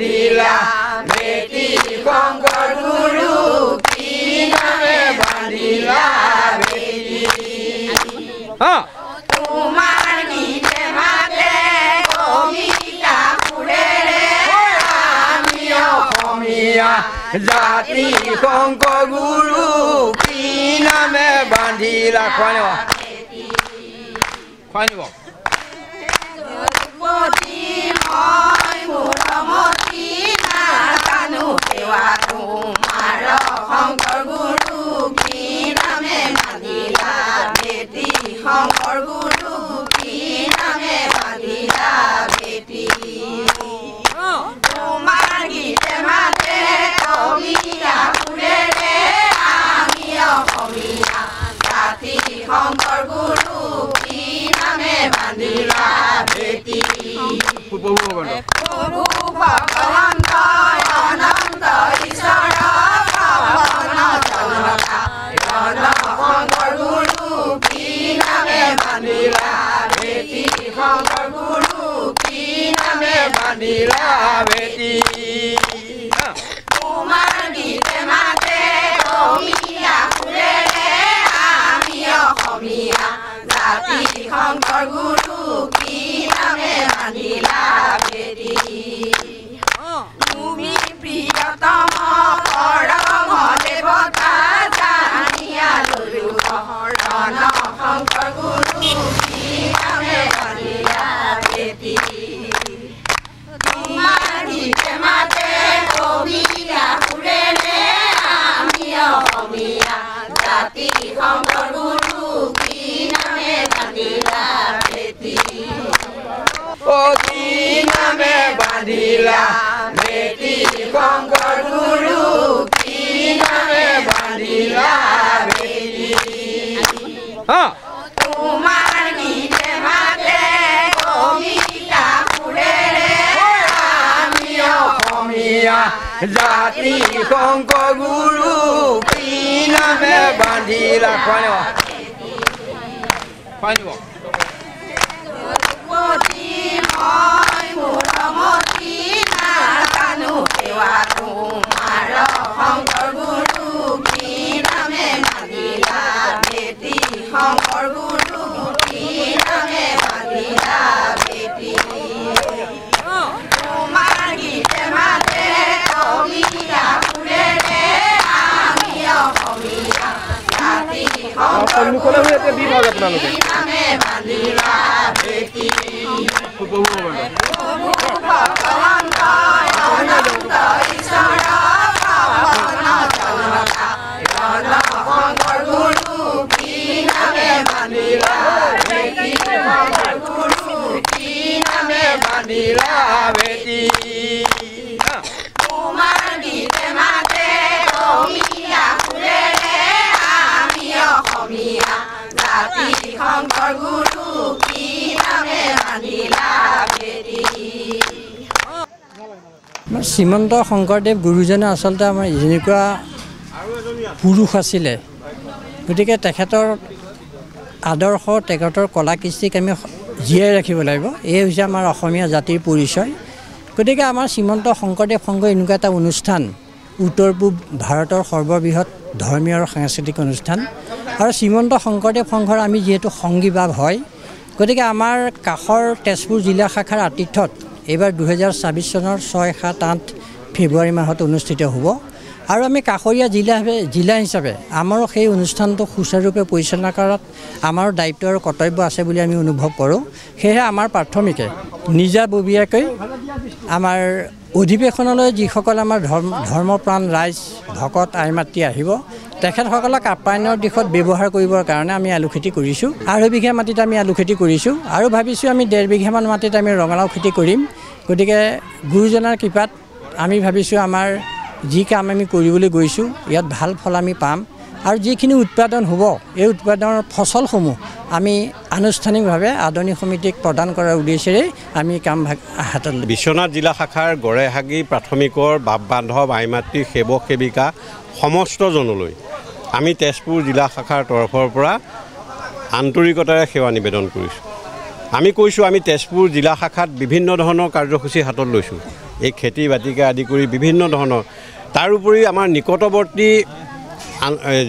বান্ধিলা বেটি শংকৰ গুৰু কি নামে বান্ধিলা বেটি তোমাৰ গীতে মাতে কবিতা সুৰেৰে আমি অসমীয়া জাতি শংকৰ গুৰু কি নামে বান্ধিলা খুৱাই নিব শংকৰ গুৰু কি নামে বান্ধিলা বেটি শংকৰ গুৰু কি নামে বান্ধিলা বেটি তোমাৰ গীতে মাতে কবিতা সুৰেৰে আমি অসমীয়া জাতি শংকৰ গুৰু কি নামে বান্ধিলা বেটি প্ৰভু ভগৱন্ত অনন্ত ঈশ্বৰ শংকৰ গুৰু কি নামে বান্ধিলা বেটি শংকৰ গুৰু কি নামে বান্ধিলা বেটি তোমাৰ গীতে মাতে কবিতা সুৰেৰে আমি অসমীয়া জাতি শংকৰ গুৰু কি নামে বান্ধিলা বেটি তুমি প্ৰিয়তম পৰম দেৱতা জানিয়া ললো শৰণ শংকৰ গুৰু কি নামে বান্ধিলা বেটি তোমাৰ গীতে মাতে কবিতা সুৰেৰে আমি অসমীয়া জাতি শংকৰ গুৰু কি নামে বান্ধিলা বেটি কি নামে বান্ধিলা বেটি শংকৰ গুৰু কি নামে বান্ধিলা বেটি তোমাৰ গীতে মাতে কবিতা সুৰেৰে আমি অসমীয়া জাতি শংকৰ গুৰু কি নামে বান্ধিলা খুৱাই নিব শংকৰ গুৰু কি নামে বান্ধিলা বেটি শংকৰ গুৰু কি নামে বান্ধিলা বেটি তোমাৰ গীতে মাতে কবিতা সুৰেৰে আমি অসমীয়া জাতি শংকৰ গুৰু কি নামে বান্ধিলা বেটি ভগৱন্ত অনন্ত ঈশ্বৰ শংকৰ গুৰু কি নামে বান্ধিলা বেটি শংকৰ গুৰু কি নামে বান্ধিলা বেটি তোমাৰ গীতে মাতে কবিতা সুৰেৰে আমি অসমীয়া জাতি শংকৰ গুৰু কি নামে বান্ধিলা বেটি শ্ৰীমন্ত শংকৰদেৱ গুৰুজনে আচলতে আমাৰ যেনেকুৱা পুৰুষ আছিলে গতিকে তেখেতৰ আদৰ্শ তেখেতৰ কলা কৃষ্টিক আমি জীয়াই ৰাখিব লাগিব এই হৈছে আমাৰ অসমীয়া জাতিৰ পৰিচয় গতিকে আমাৰ শ্ৰীমন্ত শংকৰদেৱ সংঘ এনেকুৱা এটা অনুষ্ঠান উত্তৰ পূব ভাৰতৰ সৰ্ববৃহৎ ধৰ্মীয় আৰু সাংস্কৃতিক অনুষ্ঠান আৰু শ্ৰীমন্ত শংকৰদেৱ সংঘৰ আমি যিহেতু সংগীভাৱ হয় গতিকে আমাৰ কাষৰ তেজপুৰ জিলা শাখাৰ আতিথ্যত এইবাৰ 2024 চনৰ 6, 7, 8 ফেব্ৰুৱাৰী মাহত অনুষ্ঠিত হ'ব আৰু আমি কাষৰীয়া জিলা হিচাপে আমাৰো সেই অনুষ্ঠানটো সুচাৰুৰূপে পৰিচালনা কৰাত আমাৰ দায়িত্ব আৰু কৰ্তব্য আছে বুলি আমি অনুভৱ কৰোঁ সেয়েহে আমাৰ প্ৰাথমিকে নিজাববীয়াকৈ আমাৰ অধিৱেশনলৈ যিসকল আমাৰ ধৰ্মপ্ৰাণ ৰাইজ ভকত আই মাতৃ আহিব তেখেতসকলক আপ্যায়নৰ দিশত ব্যৱহাৰ কৰিবৰ কাৰণে আমি আলু খেতি কৰিছোঁ 2.5 বিঘা মাটিত আমি আলু খেতি কৰিছোঁ আৰু ভাবিছোঁ আমি 1.5 বিঘামান মাটিত আমি ৰঙালাও খেতি কৰিম গতিকে গুৰুজনাৰ কৃপাত আমি ভাবিছোঁ আমাৰ যি কাম আমি কৰিবলৈ গৈছোঁ ইয়াত ভাল ফল আমি পাম আৰু যিখিনি উৎপাদন হ'ব এই উৎপাদনৰ ফসলসমূহ আমি আনুষ্ঠানিকভাৱে আদৰণি সমিতিক প্ৰদান কৰাৰ উদ্দেশ্যেৰে আমি কাম হাতত বিশ্বনাথ জিলা শাখাৰ গড়েহাগি প্ৰাথমিকৰ বাপ বান্ধৱ আই মাতৃ সেৱক সেৱিকা সমস্তজনলৈ আমি তেজপুৰ জিলা শাখাৰ তৰফৰ পৰা আন্তৰিকতাৰে সেৱা নিবেদন কৰিছোঁ আমি কৈছোঁ আমি তেজপুৰ জিলা শাখাত বিভিন্ন ধৰণৰ কাৰ্যসূচী হাতত লৈছোঁ এই খেতি বাতিকে আদি কৰি বিভিন্ন ধৰণৰ তাৰোপৰি আমাৰ নিকটৱৰ্তী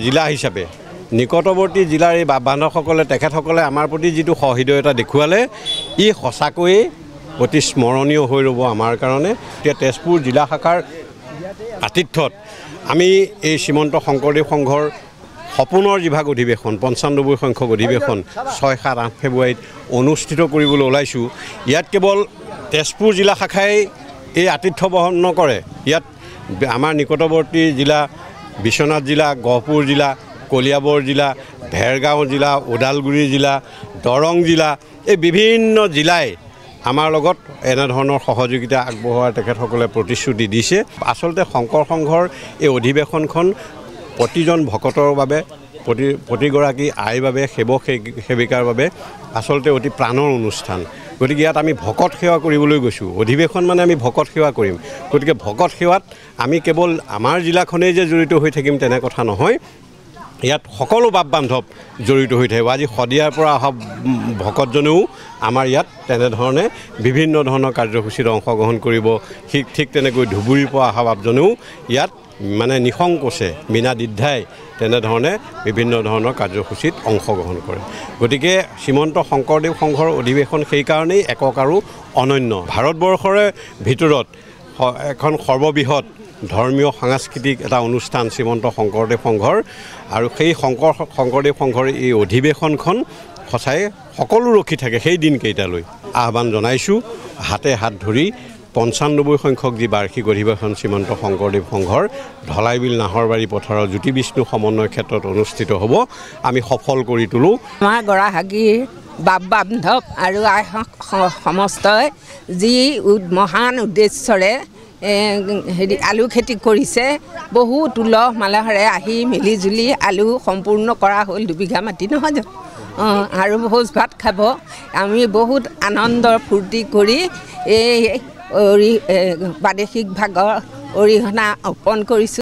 জিলা হিচাপে নিকটৱৰ্তী জিলাৰ এই বান্ধৱসকলে তেখেতসকলে আমাৰ প্ৰতি যিটো সহৃদয়তা দেখুৱালে ই সঁচাকৈয়ে অতি স্মৰণীয় হৈ ৰ'ব আমাৰ কাৰণে এতিয়া তেজপুৰ জিলা শাখাৰ আতিথ্যত আমি এই শ্ৰীমন্ত শংকৰদেৱ সংঘৰ সপোনৰ যিভাগ অধিৱেশন ৯৫ সংখ্যক অধিৱেশন ৬, ৭, ৮ ফেব্ৰুৱাৰীত অনুষ্ঠিত কৰিবলৈ ওলাইছোঁ ইয়াত কেৱল তেজপুৰ জিলা শাখাই এই আতিথ্য বহন নকৰে ইয়াত আমাৰ নিকটৱৰ্তী জিলা বিশ্বনাথ জিলা গহপুৰ জিলা কলিয়াবৰ জিলা ভেৰগাঁও জিলা ওদালগুৰি জিলা দৰং জিলা এই বিভিন্ন জিলাই আমাৰ লগত এনেধৰণৰ সহযোগিতা আগবঢ়োৱাৰ তেখেতসকলে প্ৰতিশ্ৰুতি দিছে আচলতে শংকৰ সংঘৰ এই অধিৱেশনখন প্ৰতিজন ভকতৰ বাবে প্ৰতিগৰাকী আইৰ বাবে সেৱক সেৱিকাৰ বাবে আচলতে অতি প্ৰাণৰ অনুষ্ঠান গতিকে ইয়াত আমি ভকত সেৱা কৰিবলৈ গৈছোঁ অধিৱেশন মানে আমি ভকত সেৱা কৰিম গতিকে ভকত সেৱাত আমি কেৱল আমাৰ জিলাখনেই যে জড়িত হৈ থাকিম তেনে কথা নহয় ইয়াত সকলো বাপ বান্ধৱ জড়িত হৈ থাকিব আজি শদিয়াৰ পৰা অহা ভকতজনেও আমাৰ ইয়াত তেনেধৰণে বিভিন্ন ধৰণৰ কাৰ্যসূচীত অংশগ্ৰহণ কৰিব ঠিক তেনেকৈ ধুবুৰীৰ পৰা অহা বাপজনেও ইয়াত মানে নিসংকোচে বিনা দ্বিধাই তেনেধৰণে বিভিন্ন ধৰণৰ কাৰ্যসূচীত অংশগ্ৰহণ কৰে গতিকে শ্ৰীমন্ত শংকৰদেৱ সংঘৰ অধিৱেশন সেইকাৰণেই একক আৰু অনন্য ভাৰতবৰ্ষৰে ভিতৰত এখন সৰ্ববৃহৎ ধৰ্মীয় সাংস্কৃতিক এটা অনুষ্ঠান শ্ৰীমন্ত শংকৰদেৱ সংঘৰ আৰু সেই শংকৰদেৱ সংঘৰ এই অধিৱেশনখন সঁচাই সকলো ৰখি থাকে সেই দিনকেইটালৈ আহ্বান জনাইছোঁ হাতে হাত ধৰি ৯৫ সংখ্যক যি বাৰ্ষিক অধিৱেশন শ্ৰীমন্ত শংকৰদেৱ সংঘৰ ঢলাইবিল নাহৰবাৰী পথাৰৰ জ্যোতি বিষ্ণু সমন্বয় ক্ষেত্ৰত অনুষ্ঠিত হ'ব আমি সফল কৰি তোলোঁ আমাৰ গৰাহাগীৰ বাপ বান্ধৱ আৰু আই সমস্তই যি মহান উদ্দেশ্যৰে আলু খেতি কৰিছে বহুত উলহ মালহেৰে আহি মিলি জুলি আলু সম্পূৰ্ণ কৰা হ'ল ২ বিঘা মাটি নহয় জানো আৰু ভোজ ভাত খাব আমি বহুত আনন্দ ফূৰ্তি কৰি এই প্ৰাদেশিক ভাগৰ অৰিহণা অৰ্পণ কৰিছোঁ।